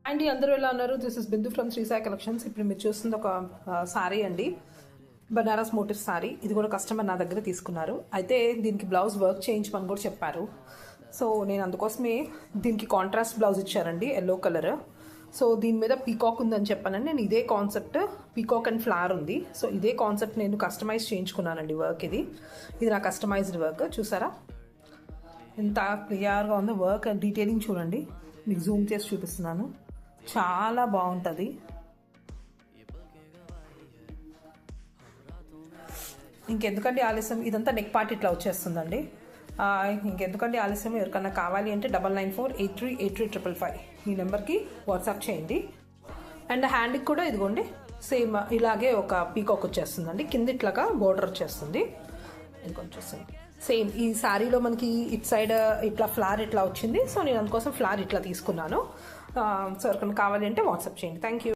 అండి అందరూ ఎలా ఉన్నారు? This is Bindu from Sri Sai collections. ఇప్పుడు మీరు చూస్తుంది ఒక సారీ అండి, బనారస్ మోటివ్ సారీ. ఇది కూడా కస్టమర్ నా దగ్గర తీసుకున్నారు. అయితే దీనికి బ్లౌజ్ వర్క్ చేయించమని కూడా చెప్పారు. సో నేను అందుకోసమే దీనికి కాంట్రాస్ట్ బ్లౌజ్ ఇచ్చారండి, ఎల్లో కలర్. సో దీని మీద పీకాక్ ఉందని చెప్పానండి. నేను ఇదే కాన్సెప్ట్, పీకాక్ అండ్ ఫ్లవర్ ఉంది. సో ఇదే కాన్సెప్ట్ నేను కస్టమైజ్ చేయించుకున్నానండి వర్క్. ఇది నా కస్టమైజ్డ్ వర్క్. చూసారా ఎంత క్లియర్గా ఉందో వర్క్. డీటెయిలింగ్ చూడండి, మీకు జూమ్ చేసి చూపిస్తున్నాను. చాలా బాగుంటుంది. ఇంకెందుకంటే ఆలస్యం, ఇదంతా నెక్ పార్ట్ ఇట్లా వచ్చేస్తుందండి. ఇంకెందుకంటే ఆలస్యం, ఎవరికన్నా కావాలి అంటే 9948383555 ఈ నెంబర్కి వాట్సాప్ చేయండి. అండ్ హ్యాండ్కి కూడా ఇదిగోండి సేమ్ ఇలాగే ఒక పీకాక్ వచ్చేస్తుందండి, కింద ఇట్లాగా బోర్డర్ వచ్చేస్తుంది. ఇది కొంచెం సేమ్ ఈ శారీలో మనకి ఇట్ సైడ్ ఇట్లా ఫ్లవర్ ఇట్లా వచ్చింది. సో నేను అందుకోసం ఫ్లవర్ ఇట్లా తీసుకున్నాను. సో ఎవరికైనా కావాలి అంటే వాట్సాప్ చేయండి. Thank you.